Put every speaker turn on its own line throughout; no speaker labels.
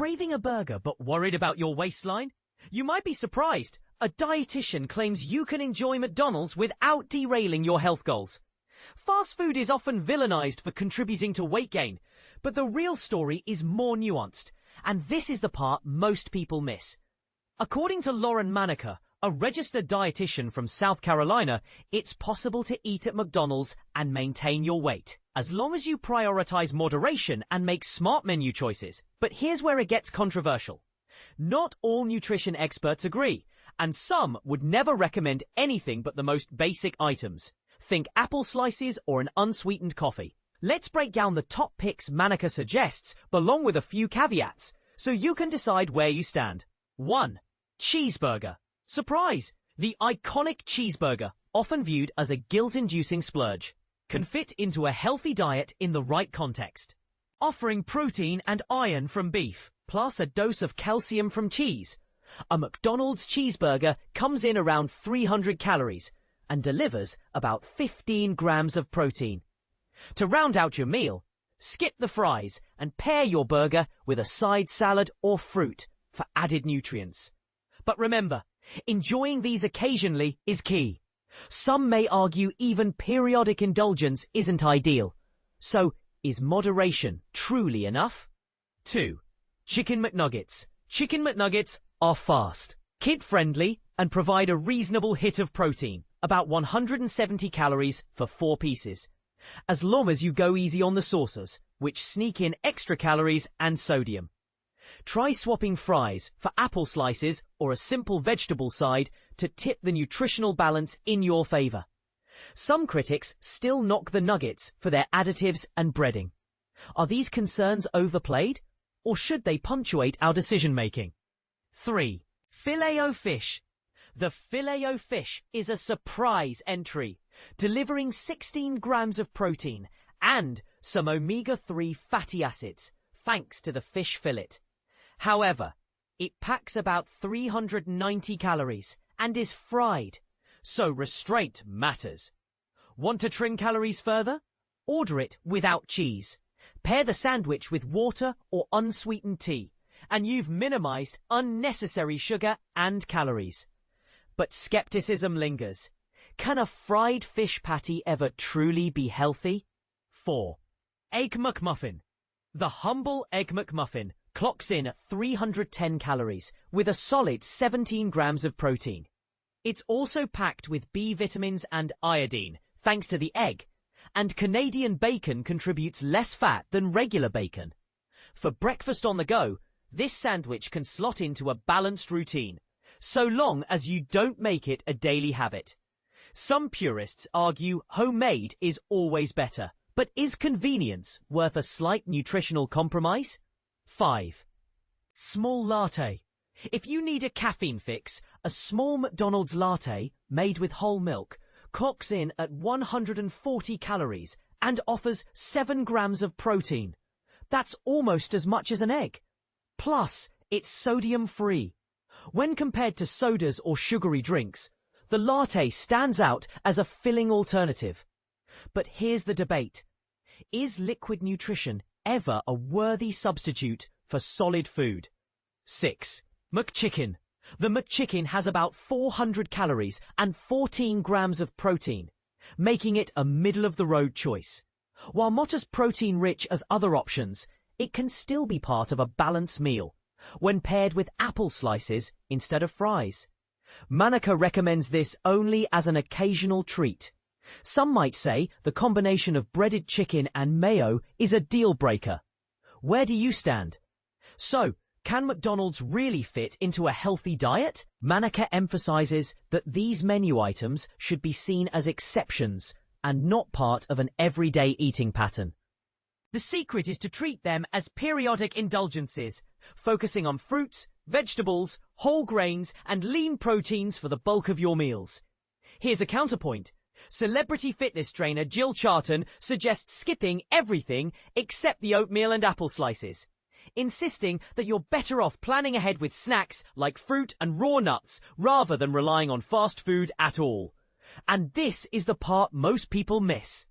Craving a burger but worried about your waistline? You might be surprised. A dietitian claims you can enjoy McDonald's without derailing your health goals. Fast food is often villainized for contributing to weight gain, but the real story is more nuanced, and this is the part most people miss. According to Lauren Maneker, a registered dietitian from South Carolina, it's possible to eat at McDonald's and maintain your weight, as long as you prioritize moderation and make smart menu choices. But here's where it gets controversial. Not all nutrition experts agree, and some would never recommend anything but the most basic items. Think apple slices or an unsweetened coffee. Let's break down the top picks Maneker suggests, along with a few caveats, so you can decide where you stand. 1. Cheeseburger. Surprise! The iconic cheeseburger, often viewed as a guilt-inducing splurge, can fit into a healthy diet in the right context. Offering protein and iron from beef, plus a dose of calcium from cheese, a McDonald's cheeseburger comes in around 300 calories and delivers about 15 grams of protein. To round out your meal, skip the fries and pair your burger with a side salad or fruit for added nutrients. But remember, enjoying these occasionally is key. Some may argue even periodic indulgence isn't ideal. So, is moderation truly enough? 2. Chicken McNuggets. Chicken McNuggets are fast, kid-friendly, and provide a reasonable hit of protein, about 170 calories for 4 pieces, as long as you go easy on the sauces, which sneak in extra calories and sodium. Try swapping fries for apple slices or a simple vegetable side to tip the nutritional balance in your favor. Some critics still knock the nuggets for their additives and breading. Are these concerns overplayed, or should they punctuate our decision-making? 3. Filet-O-Fish. The Filet-O-Fish is a surprise entry, delivering 16 grams of protein and some omega-3 fatty acids, thanks to the fish fillet. However, it packs about 390 calories and is fried, so restraint matters. Want to trim calories further? Order it without cheese. Pair the sandwich with water or unsweetened tea, and you've minimized unnecessary sugar and calories. But skepticism lingers. Can a fried fish patty ever truly be healthy? 4. Egg McMuffin. The humble Egg McMuffin clocks in at 310 calories with a solid 17 grams of protein. It's also packed with B vitamins and iodine, thanks to the egg, and Canadian bacon contributes less fat than regular bacon. For breakfast on the go, this sandwich can slot into a balanced routine, so long as you don't make it a daily habit. Some purists argue homemade is always better, but is convenience worth a slight nutritional compromise? 5. Small latte. If you need a caffeine fix, a small McDonald's latte, made with whole milk, clocks in at 140 calories and offers 7 grams of protein. That's almost as much as an egg. Plus, it's sodium-free. When compared to sodas or sugary drinks, the latte stands out as a filling alternative. But here's the debate. Is liquid nutrition ever a worthy substitute for solid food? 6. McChicken. The McChicken has about 400 calories and 14 grams of protein, making it a middle-of-the-road choice. While not as protein-rich as other options, it can still be part of a balanced meal when paired with apple slices instead of fries. Maneker recommends this only as an occasional treat. Some might say the combination of breaded chicken and mayo is a deal-breaker. Where do you stand? So, can McDonald's really fit into a healthy diet? Maneker emphasizes that these menu items should be seen as exceptions and not part of an everyday eating pattern. The secret is to treat them as periodic indulgences, focusing on fruits, vegetables, whole grains, and lean proteins for the bulk of your meals. Here's a counterpoint. Celebrity fitness trainer Jill Charlton suggests skipping everything except the oatmeal and apple slices, insisting that you're better off planning ahead with snacks like fruit and raw nuts rather than relying on fast food at all. And this is the part most people miss.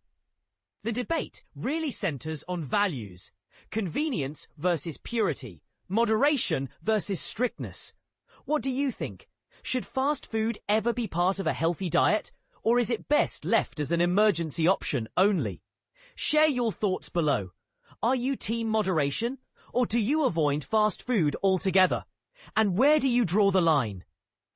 The debate really centers on values, convenience versus purity, Moderation versus strictness. What do you think? Should fast food ever be part of a healthy diet, or is it best left as an emergency option only? Share your thoughts below. Are you team moderation, or do you avoid fast food altogether? And where do you draw the line?